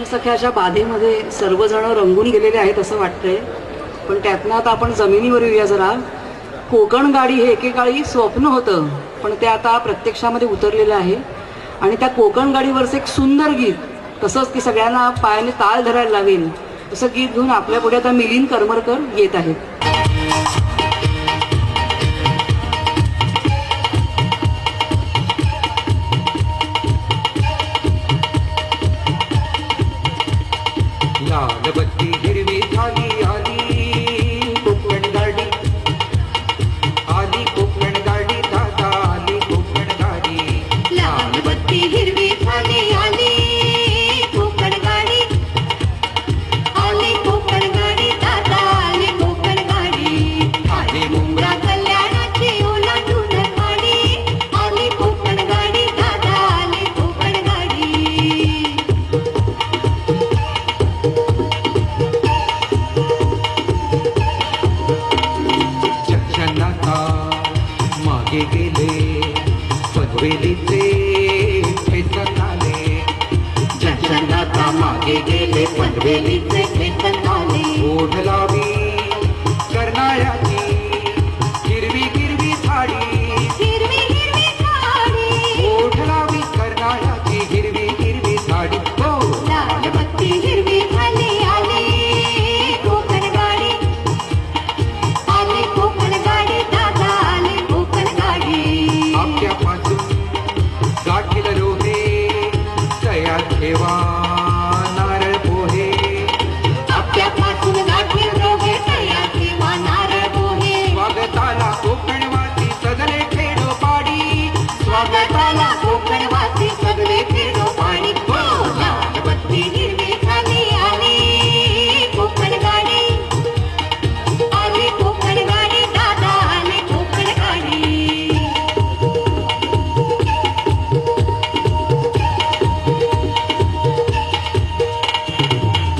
सख्याच्या बाधेमध्ये सर्वजण रंगून गेलेले आहेत असं वाटतंय, पण त्यातनं आता आपण जमिनीवर येऊया जरा. कोकण गाडी हे एकेकाळी स्वप्न होतं, पण ते आता प्रत्यक्षामध्ये उतरलेलं आहे. आणि त्या कोकण गाडीवरचं एक सुंदर गीत, तसंच की सगळ्यांना पायाने ताल धरायला लावेल असं गीत घेऊन आपल्या पुढे आता मिलिंद करमरकर येत आहेत. लाल बत्ती हिरवी झाली आली कोकण गाडी, आली कोकण गाडी दादा आली कोकण गाडी. लाल बत्ती हिरवी झाली आली कोकण गाडी, आली कोकण गाडी दादा आली कोकण गाडी. आली मुंबरा कल्याणाची ओलांडून गाडी, आली कोकण गाडी दादा आली कोकण गाडी. जगजनाता मागे गेले पनवेलीचे ठेचन आले. जगजनाता मागे गेले पनवेलीचे ठेचन आले. ओढ लावी करणाऱ्याची हिरवी हिरवी झाडी, हिरवी हिरवी झाडी, ओढ लावी करणाऱ्याची हिरवी हिरवी झाडी. हो लाल बत्ती हिरवी झाली आली कोकण गाडी, आली कोकण गाडी दादा आली कोकण गाडी. आपल्यापासून गाठील रोहे तयार ठेवा नारळ पोहे. आपल्यापासून गाठी रोगे तयार ठेवा नारळ पोहे. स्वागताला कोकणवासी सगळे खेळो पाडी, स्वागताला कोकणवासी सगळे खेळो पाणी. हो लाल बत्ती हिरवी झाली आली कोकण गाडी, आली कोकण गाडी दादा आली कोकण गाडी.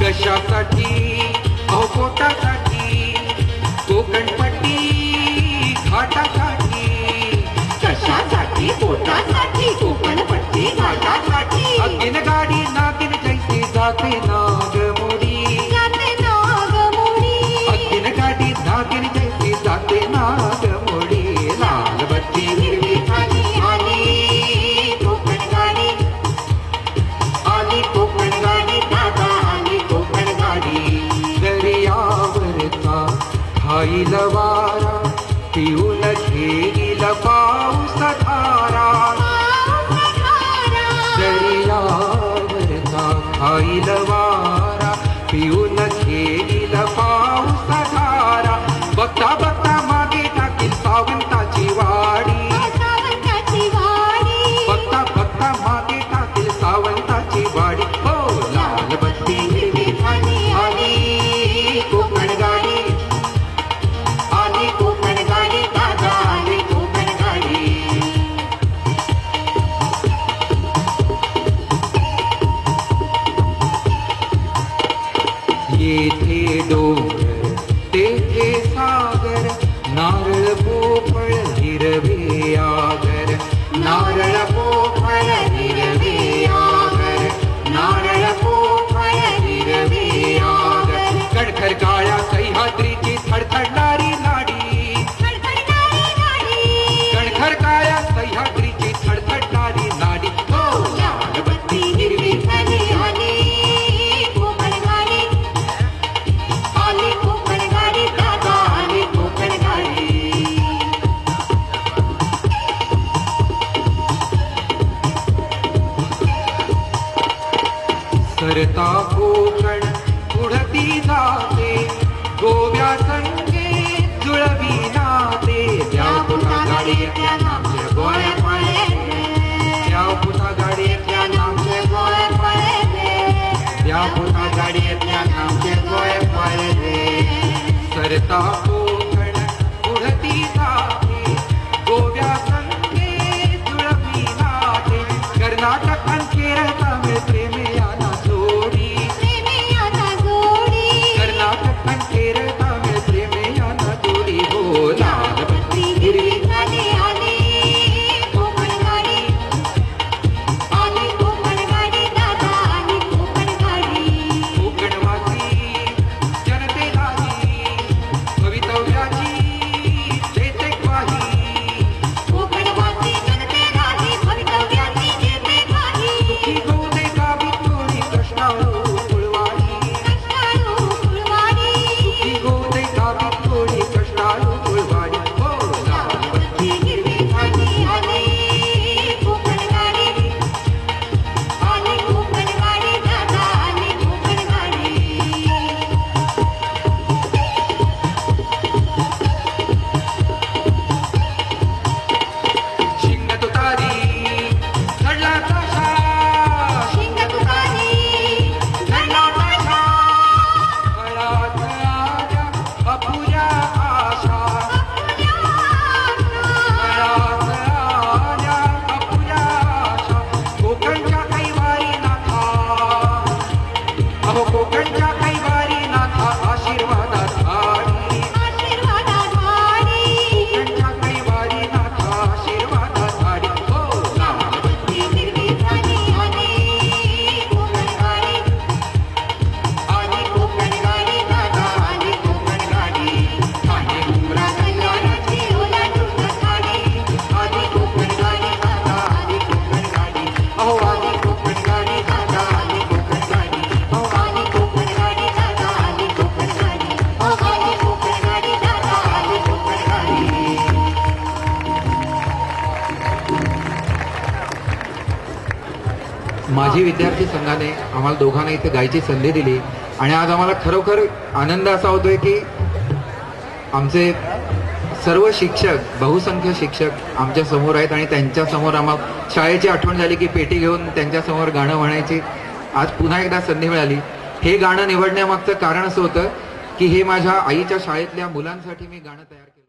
कशासाठी अहो पोटासाठी, कोकणपट्टी घाटासाठी. कशासाठी पोटासाठी, कोकणपट्टी घाटासाठी. अगीन गाडी नागिन जैसी जाते नागमोडी, जाते नागमोडी. अगीन गाडी नागिन जैसी जाते नागमोडी. लाल बत्ती हिरवी झाली आली कोकण गाडी, आली कोकण गाडी दादा आली कोकण गाडी. दर्यावरचा खाईल वारा, पिऊन घेईल पाऊस धारा. दर्यावरचा खाईल वारा, पिऊन घेईल पाऊस धारा. बघता बघता मागे टाकील सावंताची वाडी, सावंताची वाडी. बघता बघता मागे टाकील सावंताची वाडी. हो लाल बत्ती हिरवी झाली आली कोकण गाडी, आली कोकण गाडी दादा आली कोकण गाडी. येथे डोंगर तेथे सागर, नारळ पोफळ हिरवे आगर. नारळ पोफळ हिरवे आगर, नारळ पोफळ हिरवे आगर. कणखर काळ्या सह्याद्रीची थडथडणारी नाडी, खडखडणारी गाडी. कणखर काळ्या सह्याद्रीची थडथडणारी नाडी. हो लाल बत्ती हिरवी झाली आली कोकण गाडी, आली कोकण गाडी दादा आली कोकण गाडी. सरता कोकण पुढती जाते, गोव्या संगे जुळवी नाते. त्या पुन्हा गाडी त्या नामचे गोळे पळले, त्या पुन्हा गाडी त्या नामचे गोळे पळले. त्या पुन्हा गाडी त्या नामचे गोळे पळले. सरता कोकण पुढती जाते, गोव्या संगे जुळवी नाते. कर्नाटक आणि केरळ तामिळ प्रेमे याना जोडी, प्रेमी आता जोडी. कर्नाटक आणि केरळ तामिळ प्रेमे याना जोडी. हो लाल बत्ती हिरवी झाली आली कोकण गाडी, आली कोकण गाडी दादा आली कोकण गाडी. माझी विद्यार्थी संघाने आम्हाला दोघांना इथे गायची संधी दिली आणि आज आम्हाला खरोखर आनंद असा होतोय की आमचे सर्व शिक्षक, बहुसंख्य शिक्षक आमच्या समोर आहेत आणि त्यांच्या समोर आम्हाला शाळेची आठवण झाली की पेटी घेऊन त्यांच्यासमोर गाणं म्हणायची आज पुन्हा एकदा संधी मिळाली. हे गाणं निवडण्यामागचं कारण असं होतं की हे माझ्या आईच्या शाळेतल्या मुलांसाठी मी गाणं तयार केलं.